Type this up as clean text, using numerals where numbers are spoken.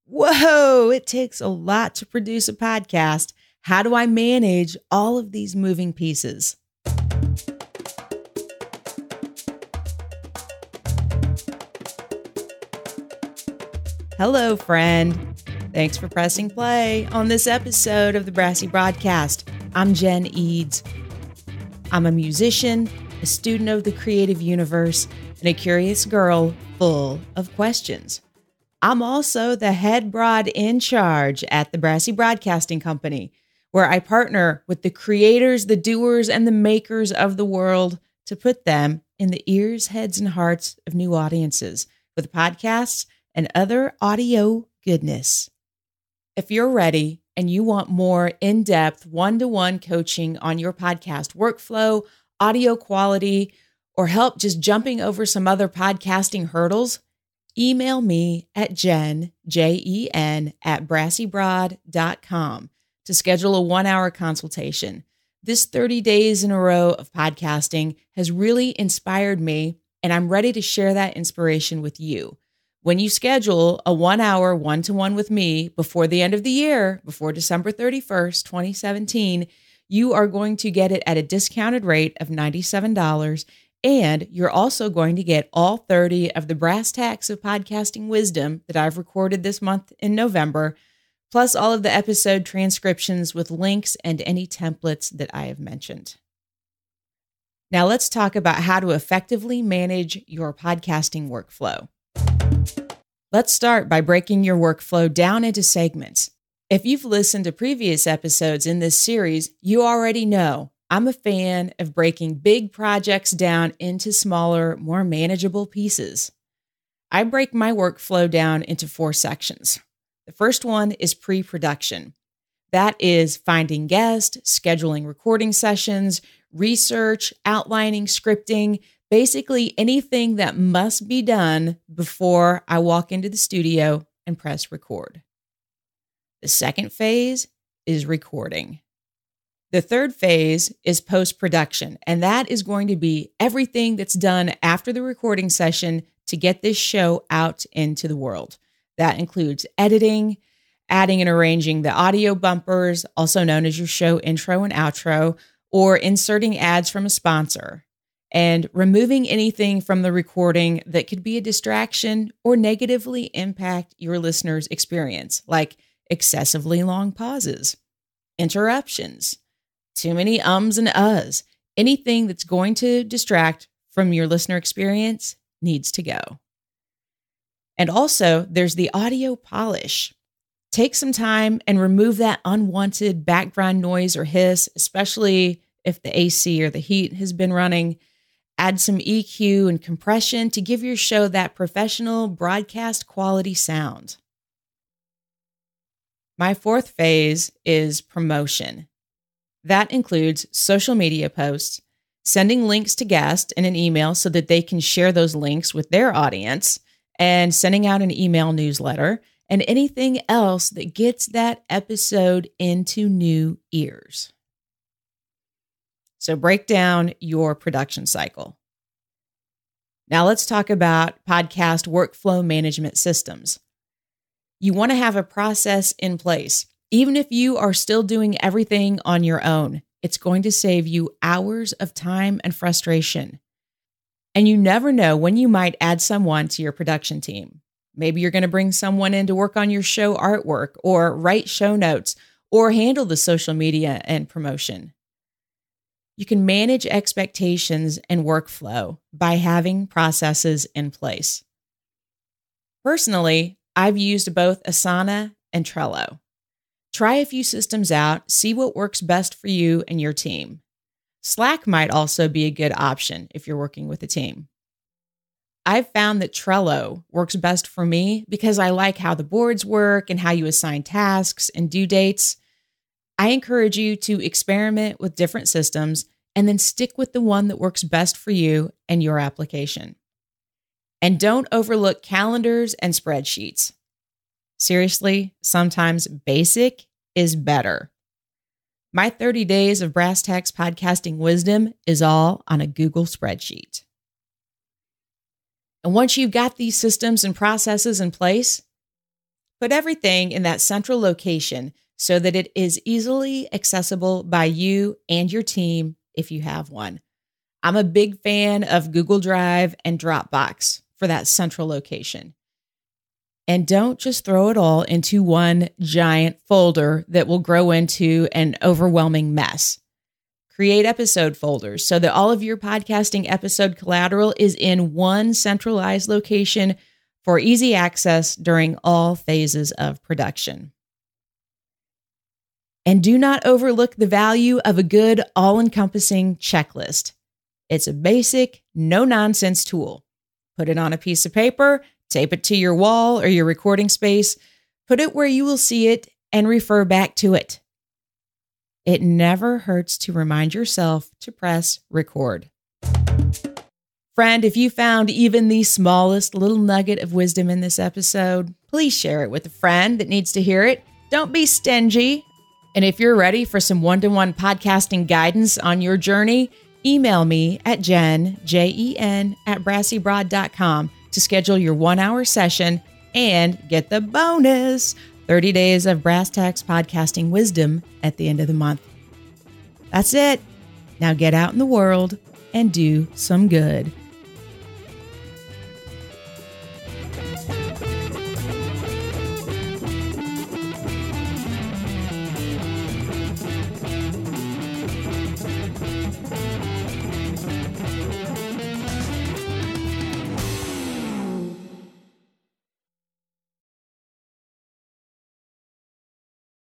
Whoa, it takes a lot to produce a podcast. How do I manage all of these moving pieces? Hello, friend. Thanks for pressing play on this episode of the Brassy broadcast. I'm Jen Eads. I'm a musician, a student of the creative universe, and a curious girl full of questions. I'm also the head broad in charge at the Brassy Broadcasting Company, where I partner with the creators, the doers, and the makers of the world to put them in the ears, heads, and hearts of new audiences with podcasts and other audio goodness. If you're ready and you want more in-depth one-to-one coaching on your podcast workflow, audio quality, or help just jumping over some other podcasting hurdles, email me at Jen, Jen, at brassybroad.com to schedule a 1-hour consultation. This 30 days in a row of podcasting has really inspired me, and I'm ready to share that inspiration with you. When you schedule a 1-hour one-to-one with me before the end of the year, before December 31st, 2017, you are going to get it at a discounted rate of $97. And you're also going to get all 30 of the brass tacks of podcasting wisdom that I've recorded this month in November, plus all of the episode transcriptions with links and any templates that I have mentioned. Now let's talk about how to effectively manage your podcasting workflow. Let's start by breaking your workflow down into segments. If you've listened to previous episodes in this series, you already know I'm a fan of breaking big projects down into smaller, more manageable pieces. I break my workflow down into 4 sections. The first one is pre-production. That is finding guests, scheduling recording sessions, research, outlining, scripting, basically anything that must be done before I walk into the studio and press record. The second phase is recording. The third phase is post-production, and that is going to be everything that's done after the recording session to get this show out into the world. That includes editing, adding and arranging the audio bumpers, also known as your show intro and outro, or inserting ads from a sponsor, and removing anything from the recording that could be a distraction or negatively impact your listener's experience, like excessively long pauses, interruptions, too many ums and uhs. Anything that's going to distract from your listener experience needs to go. And also, there's the audio polish. Take some time and remove that unwanted background noise or hiss, especially if the AC or the heat has been running. Add some EQ and compression to give your show that professional broadcast quality sound. My fourth phase is promotion. That includes social media posts, sending links to guests in an email so that they can share those links with their audience, and sending out an email newsletter, and anything else that gets that episode into new ears. So break down your production cycle. Now let's talk about podcast workflow management systems. You want to have a process in place. Even if you are still doing everything on your own, it's going to save you hours of time and frustration. And you never know when you might add someone to your production team. Maybe you're going to bring someone in to work on your show artwork or write show notes or handle the social media and promotion. You can manage expectations and workflow by having processes in place. Personally, I've used both Asana and Trello. Try a few systems out, see what works best for you and your team. Slack might also be a good option if you're working with a team. I've found that Trello works best for me because I like how the boards work and how you assign tasks and due dates. I encourage you to experiment with different systems and then stick with the one that works best for you and your application. And don't overlook calendars and spreadsheets. Seriously, sometimes basic is better. My 30 days of Brass Tacks podcasting wisdom is all on a Google spreadsheet. And once you've got these systems and processes in place, Put everything in that central location so that it is easily accessible by you and your team if you have one. I'm a big fan of Google Drive and Dropbox for that central location. And don't just throw it all into one giant folder that will grow into an overwhelming mess. Create episode folders so that all of your podcasting episode collateral is in one centralized location for easy access during all phases of production. And do not overlook the value of a good all-encompassing checklist. It's a basic, no-nonsense tool. Put it on a piece of paper, tape it to your wall or your recording space, put it where you will see it and refer back to it. It never hurts to remind yourself to press record. Friend, if you found even the smallest little nugget of wisdom in this episode, please share it with a friend that needs to hear it. Don't be stingy. And if you're ready for some one-to-one podcasting guidance on your journey, email me at jen@brassybroad.com to schedule your 1-hour session and get the bonus 30 days of Brass Tacks podcasting wisdom at the end of the month. That's it. Now get out in the world and do some good.